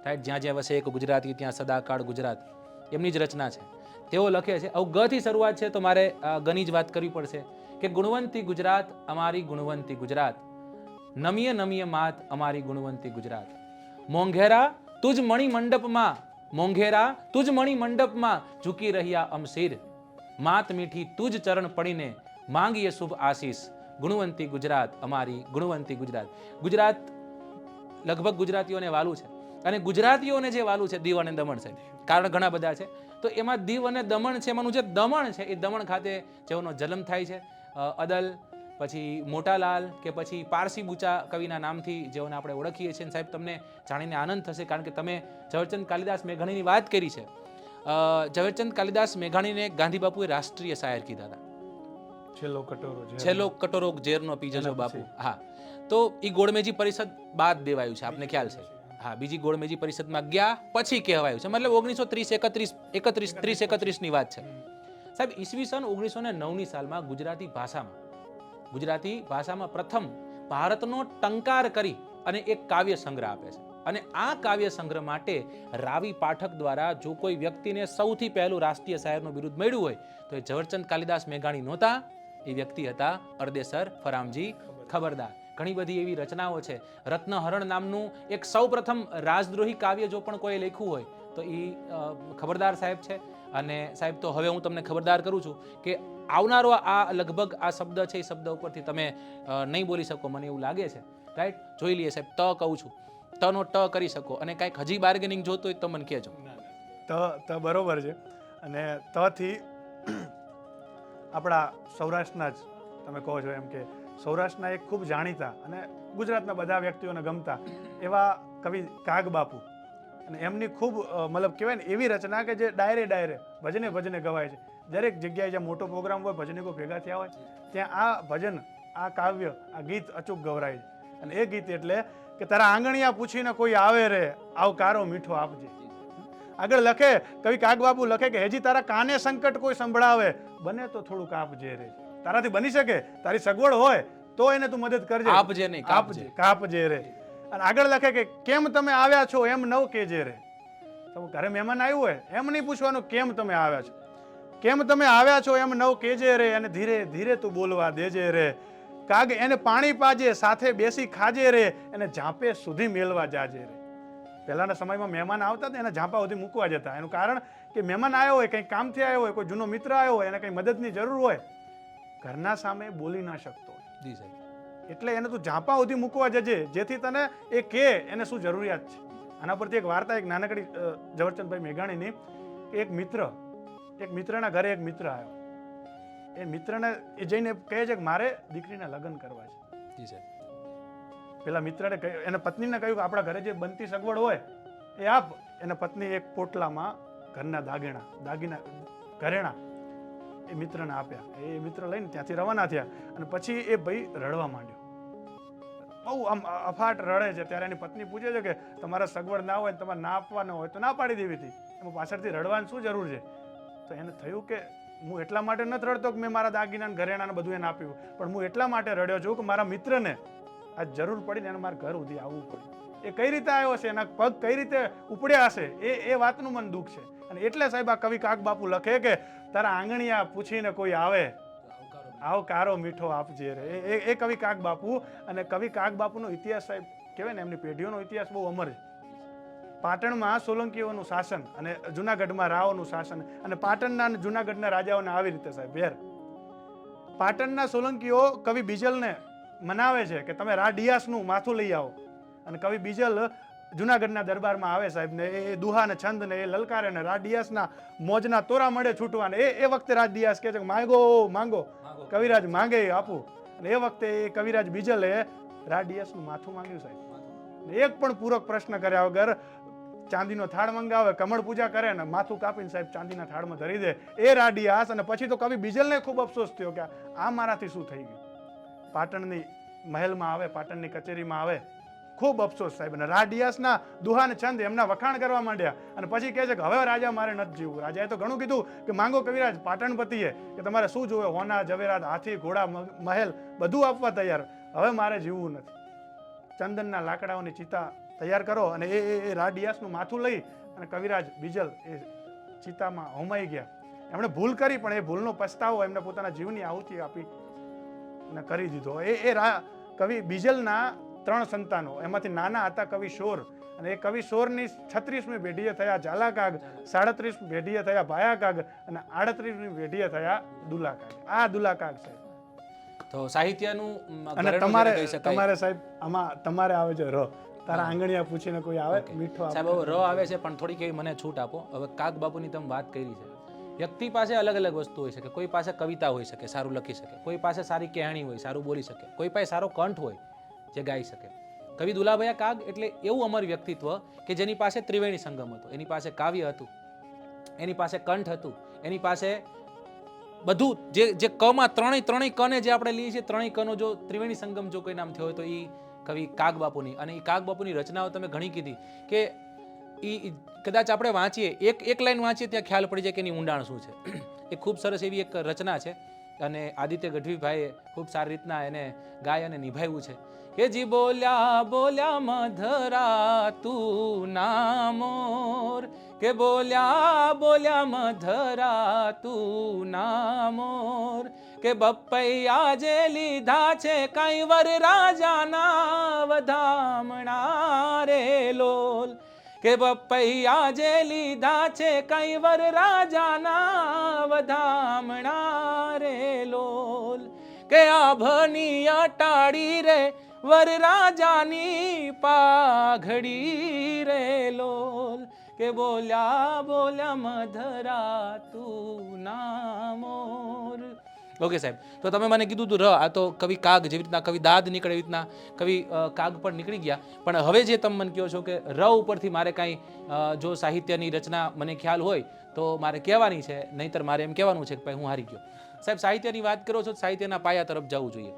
રાઈટ. જ્યાં જ્યાં વસે એક ગુજરાતી ત્યાં સદાકાળ ગુજરાત, એમની જ રચના છે. તેઓ લખે છે, હવે ગ થી શરૂઆત છે તો મારે ગની જ વાત કરવી પડશે. કે ગુણવંતી ગુજરાત અમારી ગુણવંતી ગુજરાત, નમીય નમીય માત અમારી ગુણવંતી ગુજરાત, મોંઘેરા તુજ મણિ મંડપમાં, મોંઘેરા તુજ મણિ મંડપમાં ઝૂકી રહ્યા અમશીર, માત મીઠી તુજ ચરણ પડીને માંગીએ શુભ આશીષ, ગુણવંતી ગુજરાત અમારી ગુણવંતી ગુજરાત. ગુજરાત લગભગ ગુજરાતીઓને વાલું છે, અને ગુજરાતીઓને જે વાલું છે દીવ અને દમણ છે. કારણ ઘણા બધા છે, તો એમાં દીવ અને દમણ છે, એમાંનું જે દમણ છે એ દમણ ખાતે જેઓનો જન્મ થાય છે, અદલ, પછી મોટાલાલ, કે પછી પારસી બુચા કવિના નામથી જેઓને આપણે ઓળખીએ છીએ. સાહેબ તમને જાણીને આનંદ થશે, કારણ કે તમે ઝવેરચંદ કાલિદાસ મેઘાણીની વાત કરી છે. ઝવેરચંદ કાલિદાસ મેઘાણીને ગાંધી બાપુએ રાષ્ટ્રીય શાયર કીધા હતા. છેલ્લો કટોરો ઝેરનો પી જજો બાપુ. હા, તો એ ગોળમેજી પરિષદ બાદ દેવાયું છે, આપને ખ્યાલ છે. હા, બીજી ગોળમેજી પરિષદમાં ગયા પછી કહેવાયું છે, મતલબ 1930-31 ની વાત છે સાહેબ. ઈસવીસન 1909ની સાલમાં ગુજરાતી ભાષામાં પ્રથમ ભારતનો ટંકાર કરી અને એક કાવ્ય સંગ્રહ આપે છે. અને આ કાવ્ય સંગ્રહ માટે રાવી પાઠક દ્વારા જો કોઈ વ્યક્તિને સૌથી પહેલું રાષ્ટ્રીય શાયરનું બિરુદ મળ્યું હોય તો એ ઝવેરચંદ કાલિદાસ મેઘાણી નહોતા, એ વ્યક્તિ હતા અરદેસર ફરામજી ખબરદાર. ઘણી બધી એવી રચનાઓ છે. રત્નહરણ નામનું એક સૌ પ્રથમ રાજદ્રોહી કાવ્ય જો પણ કોઈ લખ્યું હોય તો એ ખબરદાર સાહેબ છે. અને સાહેબ, તો હવે હું તમને ખબરદાર કરું છું કે આવનારો આ લગભગ આ શબ્દ છે, એ શબ્દ ઉપરથી તમે નહીં બોલી શકો મને એવું લાગે છે રાઈટ. જોઈ લઈએ સાહેબ, ત કહું છું, તનો ટ કરી શકો, અને કાંઈક હજી બાર્ગેનિંગ જોતો હોય તો મને કહેજો. ત બરોબર છે. અને તથી આપણા સૌરાષ્ટ્રના જ તમે કહો છો એમ કે સૌરાષ્ટ્રના એક ખૂબ જાણીતા અને ગુજરાતના બધા વ્યક્તિઓને ગમતા એવા કવિ કાગ બાપુ, અને એમની ખૂબ મતલબ કહેવાય ને એવી રચના કે જે ડાયરે ભજને ભજને ગવાય છે. દરેક જગ્યાએ જ્યાં મોટો પ્રોગ્રામ હોય, ભજનિકો ભેગા થયા હોય, ત્યાં આ ભજન, આ કાવ્ય, આ ગીત અચૂક ગવરાય છે. અને એ ગીત એટલે કે તારા આંગણિયા પૂછીને કોઈ આવે રે, આવકારો મીઠો આપજે. આગળ લખે કવિ કાગબાપુ લખે કે હજી તારા કાને સંકટ કોઈ સંભળાવે, બને તો થોડુંક આપજે રે. તારાથી બની શકે, તારી સગવડ હોય તો એને તું મદદ કરજે, આપજે નહીં, કાપજે રે. અને આગળ લખે કે કેમ તમે આવ્યા છો એમ નવ કેજે રે. તમે ઘરે મહેમાન આવ્યું હોય એમ નહીં પૂછવાનું કેમ તમે આવ્યા છો, કેમ તમે આવ્યા છો એમ નવ કેજે રે. અને ધીરે ધીરે તું બોલવા દેજે રે. કાગ એને પાણી પાજે, સાથે બેસી ખાજે રે, એને ઝાંપે સુધી મેળવા જાજે રે. પહેલાના સમયમાં મહેમાન આવતા હતા એને ઝાંપા સુધી મૂકવા જતા. એનું કારણ કે મહેમાન આવ્યો હોય, કંઈ કામથી આવ્યો હોય, કોઈ જૂનો મિત્ર આવ્યો હોય, એને કંઈ મદદની જરૂર હોય, ઘરના સામે બોલી ના શકતો હોય, એટલે એને તું ઝાંપા સુધી મૂકવા જજે, જેથી તને એ કે એને શું જરૂરિયાત છે. આના પરથી એક વાર્તા, એક નાનકડી ઝવેરચંદભાઈ મેઘાણીની. એક મિત્રના ઘરે એક મિત્ર આવ્યો. એ મિત્રને એ જઈને કહે છે કે મારે દીકરીના લગ્ન કરવા છે. પેલા મિત્રને કહ્યું, એને પત્નીને કહ્યું કે આપણા ઘરે જે બનતી સગવડ હોય એ આપ. એને પત્ની એક પોટલામાં ઘરના દાગીના ઘરેણા એ મિત્રને આપ્યા. એ મિત્ર લઈને ત્યાંથી રવાના થયા. અને પછી એ ભાઈ રડવા માંડ્યો, બહુ આમ અફાટ રડે છે. ત્યારે એની પત્ની પૂછે છે કે તમારા સગવડ ના હોય, તમારે ના આપવાનો હોય તો ના પાડી દેવી હતી, એમાં પાછળથી રડવાની શું જરૂર છે. તો એને થયું કે હું એટલા માટે નથી રડતો કે મેં મારા દાગીના ઘરેણાને બધું એને આપ્યું, પણ હું એટલા માટે રડ્યો છું કે મારા મિત્રને આ જરૂર પડીને એને મારા ઘર સુધી આવવું પડ્યું. એ કઈ રીતે આવ્યો છે, એના પગ કઈ રીતે ઉપડ્યા હશે, એ વાતનું મને દુઃખ છે. અને એટલે સાહેબ આ કવિ કાગબાપુ લખે કે તારા આંગણિયા પૂછીને કોઈ આવે, આવકારો મીઠો આપજે રે. એ કવિ કાગબાપુ. અને કવિ કાગબાપુનો ઇતિહાસ સાહેબ કહેવાય ને એમની પેઢીઓનો ઇતિહાસ બહુ અમર છે. પાટણમાં સોલંકીઓનું શાસન અને જુનાગઢમાં રાવોનું શાસન, અને પાટણના અને જુનાગઢના રાજાઓને આવી રીતે સાહેબ વેર. પાટણના સોલંકીઓ કવિ બીજલને મનાવે છે કે તમે ડિયાસનું માથું લઈ આવો. અને કવિ બીજલ જુનાગઢના દરબારમાં આવે સાહેબ ને એ દુહા ને છંદ ને એ લલકારે ને ડિયાસના મોજના તોરા મળે છૂટવાને. એ વખતે ડિયાસ કહે છે કે માંગો કવિરાજ માંગે આપું. અને એ વખતે એ કવિરાજ બીજલે ડિયાસનું માથું માંગ્યું સાહેબ. એક પણ પૂરક પ્રશ્ન કર્યા વગર ચાંદીનો થાળ મંગાવે, કમળ પૂજા કરે ને માથું કાપીને સાહેબ ચાંદીના થાળમાં ધરી દે એ ડિયાસ. અને પછી તો કવિ બીજલને ખૂબ અફસોસ થયો કે આ મારાથી શું થઈ ગયું. પાટણની મહેલમાં આવે, પાટણની કચેરીમાં આવે, ખૂબ અફસોસ સાહેબ. અને ડિયાસના દુહા ને છંદ એમના વખાણ કરવા માંડ્યા. અને પછી કહે છે કે હવે રાજા મારે નથી જીવવું. રાજાએ તો ઘણું કીધું કે માંગો કવિરાજ પાટણપતિએ કે તમારે શું જોવે, હોના ઝવેરાત, હાથી, ઘોડા, મહેલ બધું આપવા તૈયાર, હવે મારે જીવવું નથી. ચંદનના લાકડાઓની ચિતા તૈયાર કરો. અને એ ડિયાસનું માથું લઈ અને કવિરાજ બીજલ એ ચિતામાં હોમાઈ ગયા. એમણે ભૂલ કરી, પણ એ ભૂલનો પસ્તાવો એમને પોતાના જીવની આહુતિ આપી અને કરી દીધો. કવિ બીજલના 3 સંતાનો, એમાંથી નાના હતા કવિ શોર. અને એ કવિ શોરની 36મી પેઢીએ થયા ઝાલા કાગ, 37મી પેઢીએ થયા ભાયા કાગ, અને 38મી પેઢીએ થયા દુલા કાગ. આ દુલા કાગ સાહેબ. તો સાહિત્યનું અને તમારે સાહેબ આમાં તમારે આવે છે ર. તારા આંગણિયા પૂછીને કોઈ આવે મીઠો સાહેબ. હવે ર આવે છે, પણ થોડીક એવી મને છૂટ આપો. હવે કાગબાપુની તમે વાત કરી છે, વ્યક્તિ પાસે અલગ અલગ વસ્તુ હોઈ શકે. કોઈ પાસે કવિતા હોઈ શકે, સારું લખી શકે. કોઈ પાસે સારી કહાણી હોય, સારું બોલી શકે. કોઈ પાસે સારો કંઠ હોય જે ગાઈ શકે. કવિ દુલાભાઈ કાગ એટલે એવું અમર વ્યક્તિત્વ કે જેની પાસે ત્રિવેણી સંગમ હતો. એની પાસે કાવ્ય હતું, એની પાસે કંઠ હતું, એની પાસે બધું જે કમાં ત્રણેય કને જે આપણે લઈએ છીએ, ત્રણેય કનો જો ત્રિવેણી સંગમ જો કોઈ નામ થયો હોય તો એ કવિ કાગબાપુની. અને એ કાગબાપુની રચનાઓ તમે ઘણી કીધી કે એ કદાચ આપણે વાંચીએ, એક લાઈન વાંચીએ ત્યાં ખ્યાલ પડી જાય કે એની ઊંડાણ શું છે. એ ખૂબ સરસ એવી એક રચના છે. અને આદિત્ય ગઢવીભાઈએ ખૂબ સારી રીતના એને ગાય અને નિભાવ્યું છે. કે જી બોલ્યા મધરા તું ના મોર, કે બોલ્યા મધરા તું ના મોર, કે બપૈયા જે લીધા છે કઈ વર રાજાના વધામણા રે લોલ, કે બપૈયા જે લીધા છે કઈ વર રાજાના વધામણા રે લોલ, કે આભની અટાડી રે વર રાજાની પાઘડી રે લોલ, કે બોલ્યા બોલ્યા મધરા તું ના મોર. ઓકે સાહેબ, તો તમે મને કીધું તું આ તો કવિ કાગ જેવી રીતના કવિ દાદ નીકળે એવી રીતના કવિ કાગ પણ નીકળી ગયા. પણ હવે જે તમે મને કહો છો કે ઉપરથી મારે કાંઈ જો સાહિત્યની રચના મને ખ્યાલ હોય તો મારે કહેવાની છે, નહીંતર મારે એમ કહેવાનું છે કે ભાઈ હું હારી ગયો. સાહેબ, સાહિત્યની વાત કરો છો, સાહિત્યના પાયા તરફ જવું જોઈએ.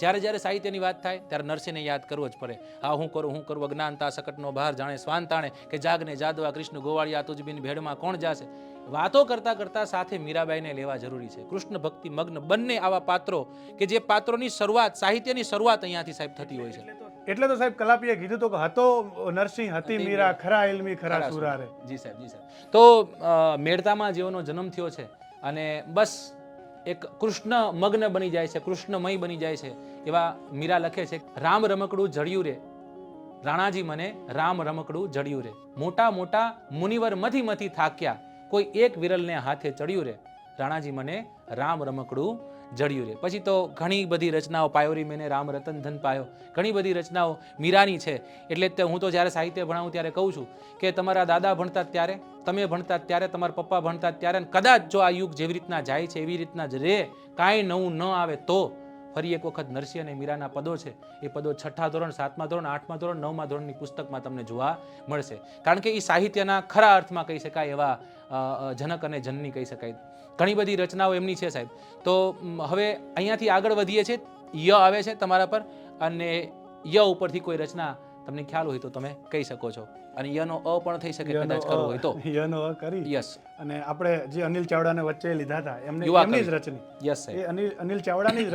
જ્યારે જ્યારે સાહિત્યની વાત થાય ત્યારે નરસિંહને યાદ કરવો જ પડે. હા, હું કરું અજ્ઞાનતા શકટનો બહાર જાણે સ્વાન તાણે, કે જાગને જાદવા કૃષ્ણ ગોવાળિયા તુજબીન ભેડમાં કોણ જાશે. વાતો કરતા કરતા સાથે મીરાબાઈને લેવા જરૂરી છે. કૃષ્ણ ભક્તિ મગ્ન બંને આવા પાત્રો કે જે પાત્રોની શરૂઆત, સાહિત્યની શરૂઆત અહીંયાથી સાહેબ થતી હોય છે. એટલે તો સાહેબ કલાપીએ કીધું તો કે હતો નરસિંહ હતી મીરા, ખરા ઇલ્મી ખરા સુરારે. જી સાહેબ, જી સાહેબ. તો મેળતામાં જેઓનો જન્મ થયો છે અને બસ એક કૃષ્ણ મગ્ન બની જાય છે, કૃષ્ણમય બની જાય છે, એવા મીરા લખે છે, રામ રમકડું જડ્યું રે રાણાજી મને, રામ રમકડું જડ્યું રે, મોટા મોટા મુનિવર મથી મથી થાક્યા, કોઈ એક વિરલને હાથે ચડ્યું રે, રાણાજી મને રામ રમકડું જડ્યું રે. પછી તો ઘણી બધી રચનાઓ, પાયોરી મેને રામ રતન ધન પાયો, ઘણી બધી રચનાઓ મીરાની છે. એટલે જ હું તો જ્યારે સાહિત્ય ભણાવું ત્યારે કહું છું કે તમારા દાદા ભણતા ત્યારે, તમે ભણતા ત્યારે, તમારા પપ્પા ભણતા ત્યારે, કદાચ જો આ યુગ જેવી રીતના જાય છે એવી રીતના જ રે, કાંઈ નવું ન આવે તો ફરી એક વખત નરસિંહ અને મીરાના પદો છે એ પદો 6થા ધોરણ, 7મા ધોરણ, 8મા ધોરણ, 9મા ધોરણની પુસ્તકમાં તમને જોવા મળશે. કારણ કે એ સાહિત્યના ખરા અર્થમાં કહી શકાય એવા જનક અને જનની કહી શકાય. ઘણી બધી રચનાઓ એમની છે સાહેબ. તો હવે અહીંયાથી આગળ વધીએ છીએ. ય આવે છે તમારા પર, અને ય ઉપરથી કોઈ રચના તમને ખ્યાલ હોય તો તમે કહી શકો છો. અને યનો અ પણ થઈ શકે કદાચ કરવો હોય તો. યનો અ કરી. યસ. અને આપણે જે અનિલ ચાવડાને વચ્ચે લીધા હતા એમની જ રચની. યસ સાહેબ. એ અનિલ ચાવડાની જ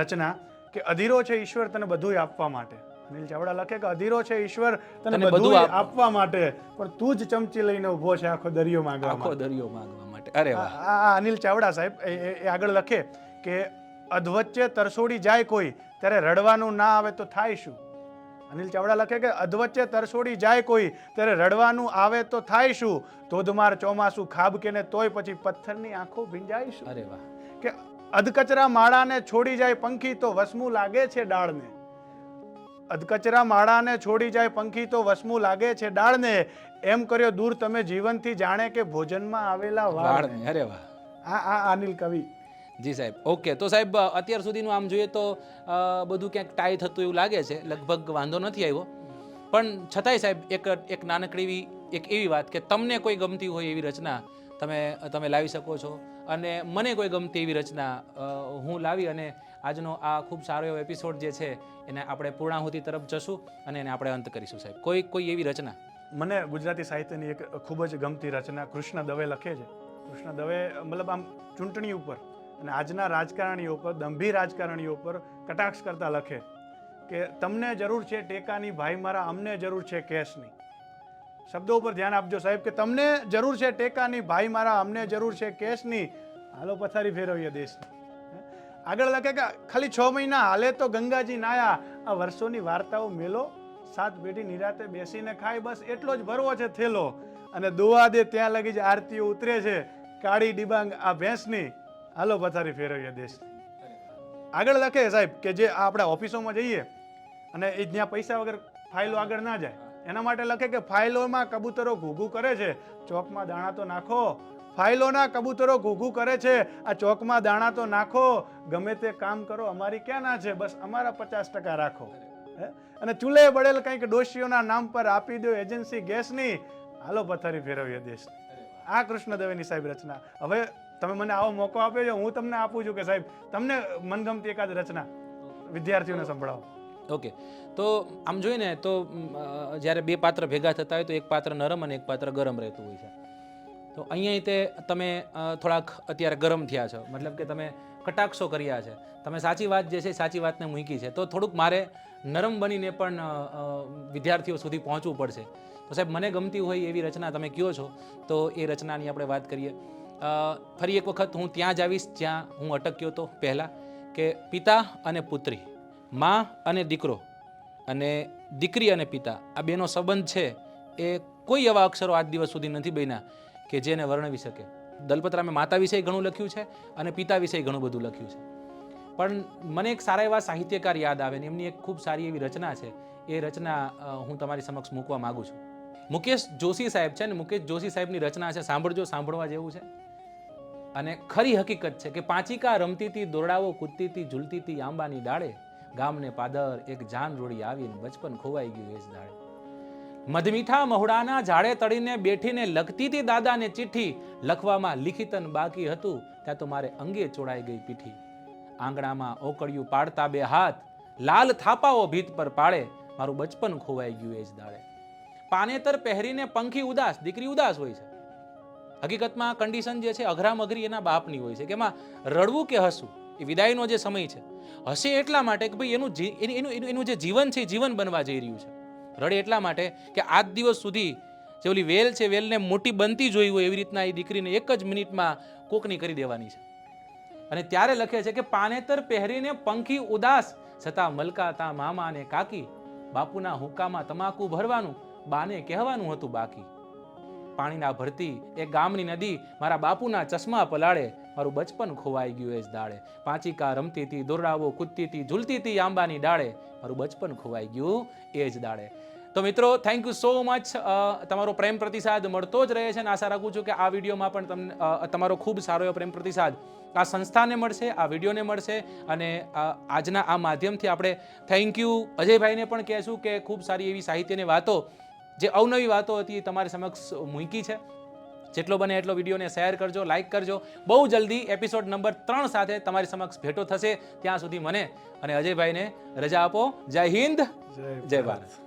રચના કે અધીરો છે ઈશ્વર તને બધું આપવા માટે. અનિલ ચાવડા લખે કે અધીરો છે ઈશ્વર તને બધું આપવા માટે, પણ તું જ ચમચી લઈને ઊભો છે આખો દરિયો માંગવા માટે. આખો દરિયો માંગવા માટે. અરે વાહ. આ અનિલ ચાવડા સાહેબ એ આગળ લખે કે અધવચ્ચે તરસોડી જાય કોઈ ત્યારે રડવાનું ના આવે તો થાય શું. અનિલ ચાવડા લખે કે અધવચ્ચે તરસોડી જાય કોઈ ત્યારે રડવાનું આવે તો થાય શું, ધોધમાર ચોમાસું ખાબકે ને તોય પછી પથ્થરની આંખો ભીંજાય શું. અરે વાહ. કે અધકચરા માળાને છોડી જાય પંખી તો વસમું લાગે છે ડાળને. અધકચરા માળાને છોડી જાય પંખી તો વસમું લાગે છે ડાળને, એમ કર્યો દૂર તમે જીવનથી જાણે કે ભોજનમાં આવેલા વાળને. અરે વાહ. આ અનિલ કવિ. જી સાહેબ. ઓકે, તો સાહેબ અત્યાર સુધીનું આમ જોઈએ તો બધું ક્યાંક ટાઈ થતું એવું લાગે છે, લગભગ વાંધો નથી આવ્યો. પણ છતાંય સાહેબ એક નાનકડી એક એવી વાત કે તમને કોઈ ગમતી હોય એવી રચના તમે લાવી શકો છો, અને મને કોઈ ગમતી એવી રચના હું લાવી અને આજનો આ ખૂબ સારો એવો એપિસોડ જે છે એને આપણે પૂર્ણાહુતિ તરફ જશું અને એને આપણે અંત કરીશું. સાહેબ, કોઈ એવી રચના? મને ગુજરાતી સાહિત્યની એક ખૂબ જ ગમતી રચના કૃષ્ણ દવે લખે છે. કૃષ્ણ દવે મતલબ આમ ચૂંટણી ઉપર અને આજના રાજકારણીઓ પર, દંભી રાજકારણીઓ પર કટાક્ષ કરતા લખે કે તમને જરૂર છે ટેકાની ભાઈ મારા, અમને જરૂર છે કેસની. શબ્દો ઉપર ધ્યાન આપજો સાહેબ, કે તમને જરૂર છે ટેકાની ભાઈ મારા, અમને જરૂર છે કેસની, હાલો પથારી ફેરવીએ દેશની. આગળ લખે કે ખાલી 6 મહિના હાલે તો ગંગાજી નાયા, આ વર્ષોની વાર્તાઓ મેલો, 7 પેઢી નિરાતે બેસીને ખાય, બસ એટલો જ ભરવો છે થેલો, અને દુઆ દે ત્યાં લગી જ આરતીઓ ઉતરે છે, કાળી ડિબાંગ આ ભેંસની, હાલો પથારી ફેરવીએ દેશની. આગળ લખે સાહેબ કે જે આપણે ઓફિસોમાં જઈએ અને એ જ્યાં પૈસા વગર ફાઇલો આગળ ના જાય એના માટે લખે કે ફાઇલોમાં કબૂતરો ઘૂઘું કરે છે, ચોકમાં દાણા તો નાખો, ફાઇલોના કબૂતરો ઘૂઘું કરે છે, આ ચોકમાં દાણા તો નાખો, ગમે તે કામ કરો અમારી ક્યાં ના છે, બસ અમારા 50% રાખો. અને ચૂલે બળેલ કંઈક ડોશીઓના નામ પર આપી દો એજન્સી ગેસની, હાલો પથારી ફેરવીએ દેશની. આ કૃષ્ણ દવેની સાહેબ રચના. હવે તમે મને આવો મોકો આપ્યો છે, હું તમને આપું છું કે સાહેબ તમને મનગમતી એકાદ રચના વિદ્યાર્થીઓને સંભળાવો. ઓકે, તો આમ જોઈએ ને તો જ્યારે બે પાત્ર ભેગા થતા હોય તો એક પાત્ર નરમ અને એક પાત્ર ગરમ રહેતું હોય છે. તો અહીંયા તે તમે થોડાક અત્યારે ગરમ થયા છો, મતલબ કે તમે કટાક્ષો કર્યા છે, તમે સાચી વાત જે છે સાચી વાતને મૂકી છે, તો થોડુંક મારે નરમ બનીને પણ વિદ્યાર્થીઓ સુધી પહોંચવું પડશે. તો સાહેબ મને ગમતી હોય એવી રચના તમે કહો છો તો એ રચનાની આપણે વાત કરીએ. ફરી એક વખત હું ત્યાં જ આવીશ જ્યાં હું અટક્યો હતો પહેલાં, કે પિતા અને પુત્રી, મા અને દીકરો, અને દીકરી અને પિતા, આ બેનો સંબંધ છે એ કોઈ એવા અક્ષરો આજ દિવસ સુધી નથી બન્યા કે જેને વર્ણવી શકે. દલપતરામે માતા વિશે ઘણું લખ્યું છે અને પિતા વિશે ઘણું બધું લખ્યું છે, પણ મને એક સારા એવા સાહિત્યકાર યાદ આવે ને એમની એક ખૂબ સારી એવી રચના છે. એ રચના હું તમારી સમક્ષ મૂકવા માગું છું. મુકેશ જોશી સાહેબ છે ને, મુકેશ જોશી સાહેબની રચના છે, સાંભળજો, સાંભળવા જેવું છે. અને ખરી હકીકત છે કે પાંચિકા રમતી હતી, દોરડાઓ કૂદતી હતી, ઝૂલતી હતી આંબાની ડાળે, ગામને પાદર એક જાન રોડી આવીને બચપન ખોવાઈ ગયું એ જ દાડે. મધમીઠા મહુડાના ઝાડે તળીને બેઠીને લખતી હતી દાદાને ચિઠ્ઠી, લખવામાં લિખિતન બાકી હતું ત્યાં તો મારે અંગે ચોડાઈ ગઈ પીઠી. આંગણામાં ઓકળિયું પાડતા બે હાથ, લાલ થાપાઓ ભીત પર પાડે, મારું બચપન ખોવાઈ ગયું એ જ દાડે. પાનેતર પહેરીને પંખી ઉદાસ, દીકરી ઉદાસ હોય છે. હકીકતમાં કન્ડિશન જે છે અઘરામ અઘરી એના બાપની હોય છે કે એમાં રડવું કે હસવું, એ વિદાયનો જે સમય છે. હસે એટલા માટે કે ભાઈ એનું જે જીવન છે એ જીવન બનવા જઈ રહ્યું છે. રડે એટલા માટે કે આજ દિવસ સુધી જે ઓલી વેલ છે, વેલને મોટી બનતી જોઈ હોય એવી રીતના એ દીકરીને એક જ મિનિટમાં કોકની કરી દેવાની છે. અને ત્યારે લખે છે કે પાનેતર પહેરીને પંખી ઉદાસ, છતાં મલકાતા મામા અને કાકી, બાપુના હુક્કામાં તમાકુ ભરવાનું બાને કહેવાનું હતું બાકી. પાણીના ભરતી એ ગામની નદી, મારા બાપુના ચશ્મા પલાળે, મારું બચપન ખોવાઈ ગયું એ જ દાડે. પાંચિકા રમતી હતી, દોરડાઓ કૂદતી હતી, ઝૂલતી હતી આંબાની ડાળે, મારું બચપન ખોવાઈ ગયું એ જ દાડે. તો મિત્રો, થેન્ક યુ સો મચ. તમારો પ્રેમ પ્રતિસાદ મળતો જ રહે છે અને આશા રાખું છું કે આ વિડીયોમાં પણ તમને તમારો ખૂબ સારો એવો પ્રેમ પ્રતિસાદ આ સંસ્થાને મળશે, આ વિડીયોને મળશે. અને આજના આ માધ્યમથી આપણે થેન્ક યુ અજયભાઈને પણ કહેશું કે ખૂબ સારી એવી સાહિત્યની વાતો, જે અવનવી વાતો હતી એ તમારી સમક્ષ મૂકી છે. જેટલો બને એટલો વિડીયોને શેર કરજો, લાઇક કરજો. બહુ જલ્દી એપિસોડ નંબર 3 સાથે તમારી સમક્ષ ભેટો થશે. ત્યાં સુધી મને અને અજયભાઈને રજા આપો. જય હિન્દ, જય ભારત.